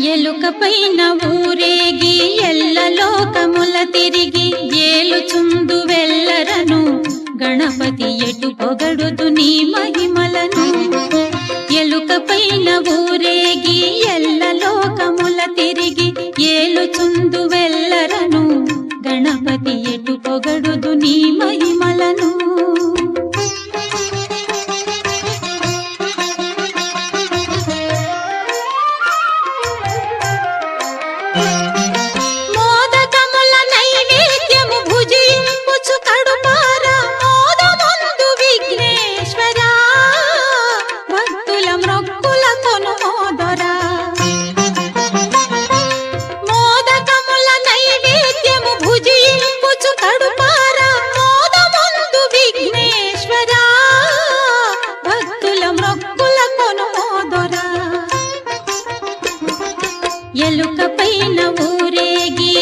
ఎలుక పైన ఊరేగి ఎల్ల లోకముల తిరిగి ఏలుచుందు వెల్లరను గణపతి ఎటు పొగడుదు నీ మహిమలను. ఎలుక పైన ఊరేగి ఎల్ల లోకముల తిరిగి ఏలుచుందు వెల్లరను గణపతి ఎటు పొగడుదు నీ మహిమలను. మోదకముల నైవేద్యము భుజింపుచు కడుపార మోదముందు విఘ్నేశ్వరా భక్తుల మ్రొక్కుల కొనుమోదరా. మోదకముల నైవేద్యము భుజింపుచు కడుపార మోదముందు విఘ్నేశ్వరా భక్తుల మ్రొక్కుల కొనుమోదరా. ఎలుక పైన ఊరేగి